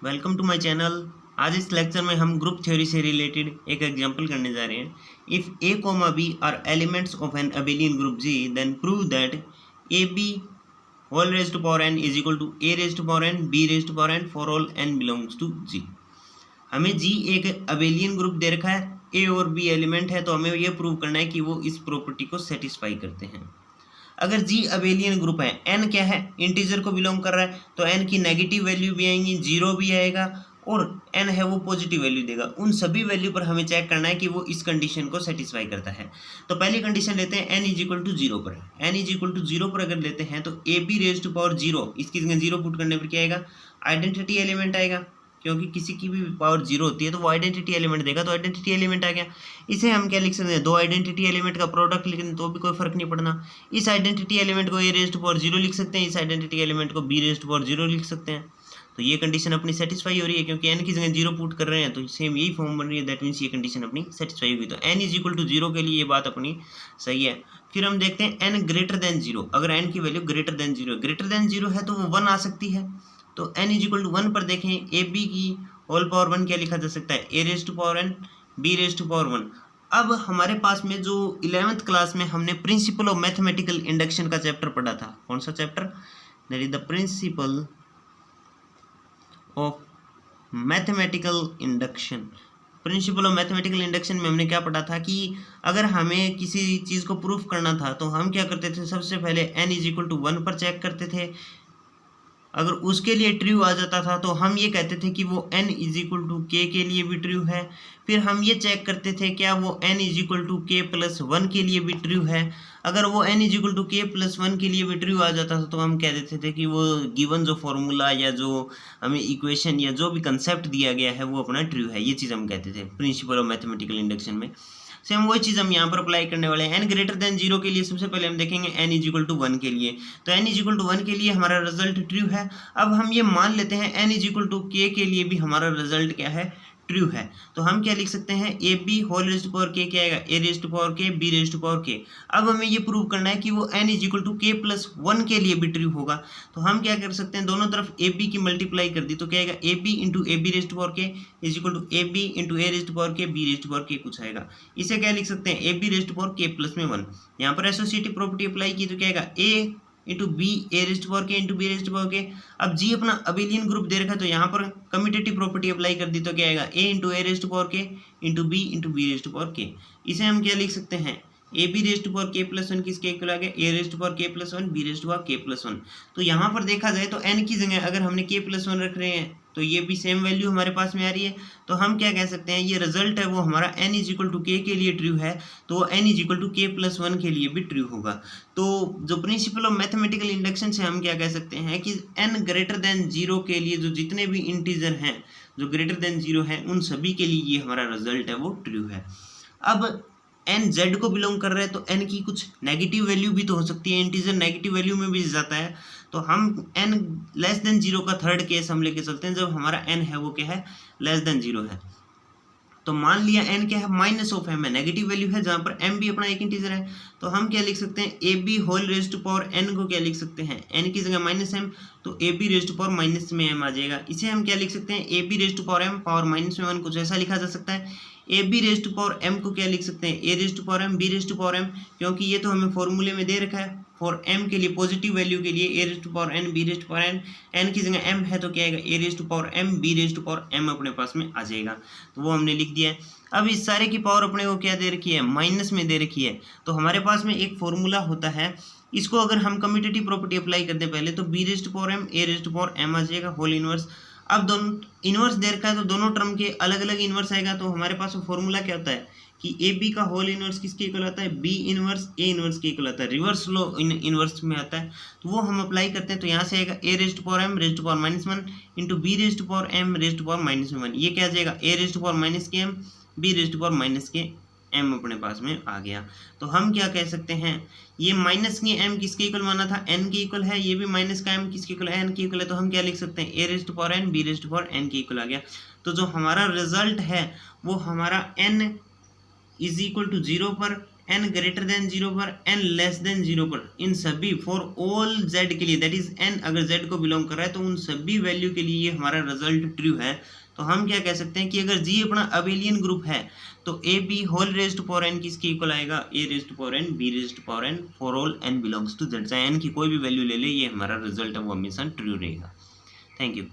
Welcome to my channel. आज इस lecture में हम ग्रुप थ्योरी से रिलेटेड एक एग्जांपल करने जा रहे हैं। If A comma B are elements of an abelian group G, then prove that A B whole raise to power N is equal to A raise to power N B raise to power N for all N belongs to G. हमें G एक abelian group दे रखा है, ए और B element है, तो हमें यह prove करना है कि वो इस प्रॉपर्टी को सेटिस्फाई करते हैं। अगर जी अबेलियन ग्रुप है, एन क्या है, इंटीजर को बिलोंग कर रहा है, तो एन की नेगेटिव वैल्यू भी आएंगी, जीरो भी आएगा, और एन है वो पॉजिटिव वैल्यू देगा। उन सभी वैल्यू पर हमें चेक करना है कि वो इस कंडीशन को सेटिस्फाई करता है। तो पहली कंडीशन लेते हैं N is equal to zero पर। N is equal to zero पर अगर लेते हैं तो ए B raise to power zero, इसकी जगह जीरो पुट करने पर क्या आएगा, आइडेंटिटी एलिमेंट आएगा, क्योंकि किसी की भी पावर जीरो होती है तो वो आइडेंटिटी एलिमेंट देगा, तो आइडेंटिटी एलिमेंट आ गया। इसे हम क्या लिख सकते हैं, दो आइडेंटिटी एलिमेंट का प्रोडक्ट लिख दें तो भी कोई फर्क नहीं पड़ना। इस आइडेंटिटी एलिमेंट को a raise to power zero लिख सकते हैं, इस आइडेंटिटी एलिमेंट को b raise to power zero लिख सकते हैं। तो ये कंडीशन अपनी सेटिस्फाई हो रही है, क्योंकि एन की जगह जीरो पुट कर रहे हैं तो सेम यही फॉर्म बन रही है। दैट मीन्स ये कंडीशन अपनी सेटिस्फाई हुई। तो N is equal to zero के लिए ये बात अपनी सही है। फिर हम देखते हैं एन ग्रेटर देन जीरो। अगर एन की वैल्यू ग्रेटर देन जीरो है तो वो वन आ सकती है। तो N is equal to one पर देखें, ए बी की होल पावर वन क्या लिखा जा सकता है, A raise to power N B raise to power one. अब हमारे पास में जो 11th क्लास में हमने प्रिंसिपल ऑफ मैथमेटिकल इंडक्शन का चैप्टर पढ़ा था, कौन सा chapter, that is the principal of mathematical induction. Principal of mathematical induction में हमने क्या पढ़ा था कि अगर हमें किसी चीज़ को प्रूफ करना था तो हम क्या करते थे, सबसे पहले n is equal to one पर चेक करते थे। अगर उसके लिए ट्रू आ जाता था तो हम ये कहते थे कि वो n इज इक्वल टू के लिए भी ट्रू है। फिर हम ये चेक करते थे क्या वो n is equal to k plus one के लिए भी ट्रू है। अगर वो n is equal to k plus one के लिए भी ट्रू आ जाता था तो हम कह देते थे कि वो गिवन जो फॉर्मूला या जो हमें इक्वेशन या जो भी कंसेप्ट दिया गया है वो अपना ट्रू है। ये चीज़ हम कहते थे प्रिंसिपल ऑफ मैथमेटिकल इंडक्शन में। सेम वही चीज़ हम यहाँ पर अप्लाई करने वाले हैं। एन ग्रेटर देन जीरो के लिए सबसे पहले हम देखेंगे n is equal to one के लिए। तो N is equal to one के लिए हमारा रिजल्ट ट्रू है। अब हम ये मान लेते हैं एन इज इक्वल टू के लिए भी हमारा रिजल्ट क्या है, ट्रू है। तो हम क्या लिख सकते हैं, A B whole raise to power k क्या आएगा, ए रेज टू पावर के बी रेज टू पावर के। अब हमें ये प्रूव करना है कि वो n is equal to k plus one के लिए भी ट्रू होगा। तो हम क्या कर सकते हैं, दोनों तरफ ए बी की मल्टीप्लाई कर दी तो क्या आएगा, A B into A B raise to power K is equal to A B into A raise to power के B raise to power K कुछ आएगा। इसे क्या लिख सकते हैं, ए B raise to power K plus में वन। यहाँ पर एसोसिएटिव प्रॉपर्टी अप्लाई की तो क्या आएगा, A into B A raise to power K into B raise to power के। अब जी अपना अबेलियन ग्रुप दे रखा है तो यहाँ पर कम्यूटेटिव प्रॉपर्टी अप्लाई कर दी तो क्या आएगा, A into A raise to power K into B raise to power K. इसे हम क्या लिख सकते हैं, ए B raise to power K plus one किसके इक्वल आ गया, A raise to power K plus one B raise to power K plus one. तो यहाँ पर देखा जाए तो एन की जगह अगर हमने के प्लस वन रख रहे हैं तो ये भी सेम वैल्यू हमारे पास में आ रही है। तो हम क्या कह सकते हैं, ये रिजल्ट है वो हमारा एन इज इक्वल टू के लिए ट्रू है, तो वो n is equal to k plus one के लिए भी ट्रू होगा। तो जो प्रिंसिपल ऑफ मैथमेटिकल इंडक्शन से हम क्या कह सकते हैं कि एन ग्रेटर देन जीरो के लिए जो जितने भी इंटीजर हैं जो ग्रेटर देन जीरो हैं उन सभी के लिए ये हमारा रिजल्ट है वो ट्रू है। अब एन जेड को बिलोंग कर रहा है तो एन की कुछ नेगेटिव वैल्यू भी तो हो सकती है, इंटीजर नेगेटिव वैल्यू में भी जाता है। तो हम एन लेस देन जीरो का थर्ड केस हम लेके चलते हैं, जब हमारा एन है वो क्या है, लेस देन जीरो है। तो मान लिया एन क्या है, माइनस ऑफ एम है, नेगेटिव वैल्यू है, जहाँ पर एम भी अपना एक इंटीजर है। तो हम क्या लिख सकते हैं, A B whole raise to power n को क्या लिख सकते हैं, एन की जगह माइनस एम, तो ए B raise to power minus में एम आ जाएगा। इसे हम क्या लिख सकते हैं, ए B raise to power M power minus में वन, कुछ ऐसा लिखा जा सकता है। A B raise to power M को क्या लिख सकते हैं, ए raise to power M B raise to power M, क्योंकि ये तो हमें फॉर्मूले में दे रखा है फॉर एम के लिए पॉजिटिव वैल्यू के लिए A raise to power N B raise to power N, N की जगह एम है तो क्या आएगा, ए raise to power M B raise to power M अपने पास में आ जाएगा। तो वो हमने लिख दिया है। अब इस सारे की पावर अपने को क्या दे रखी है, माइनस में दे रखी है। तो हमारे पास में एक फॉर्मूला होता है, इसको अगर हम कम्यूटेटिव प्रॉपर्टी अप्लाई कर दें पहले तो B raise to power M A raise to power M आ जाएगा होल इनवर्स। अब दोनों इन्वर्स दे रखा है तो दोनों टर्म के अलग अलग इन्वर्स आएगा। तो हमारे पास फॉर्मूला क्या होता है कि ए बी का होल इन्वर्स किसके इक्वल आता है, बी इन्वर्स ए इन्वर्स के इक्वल आता है, रिवर्स लो इन्वर्स में आता है। तो वो हम अप्लाई करते हैं तो यहाँ से आएगा ए raise to power M raise to power minus one into B raise to power M raise to power minus में वन। ये क्या आ जाएगा, A raise to power minus के M B raise to power minus के M अपने पास में आ गया। तो हम क्या कह सकते हैं, ये माइनस के एम किसके इक्वल माना था, एन के इक्वल है, ये भी माइनस का एम किसके इक्वल है, एन के इक्वल है। तो हम क्या लिख सकते हैं, ए raise to power N B raise to power n के इक्वल आ गया। तो जो हमारा रिजल्ट है वो हमारा n is equal to zero पर n ग्रेटर देन 0 पर, n लेस देन 0 पर, इन सभी फॉर ऑल z के लिए, दैट इज n अगर z को बिलोंग कर रहा है तो उन सभी वैल्यू के लिए ये हमारा रिजल्ट ट्रू है। तो हम क्या कह सकते हैं कि अगर G अपना अबेलियन ग्रुप है तो A B whole raise to power n किसके इक्वल आएगा, a raise to power n b raise to power n for all n belongs to z। चाहे n की कोई भी वैल्यू ले ले, ये हमारा रिजल्ट है वो हमेशा ट्रू रहेगा। Thank you.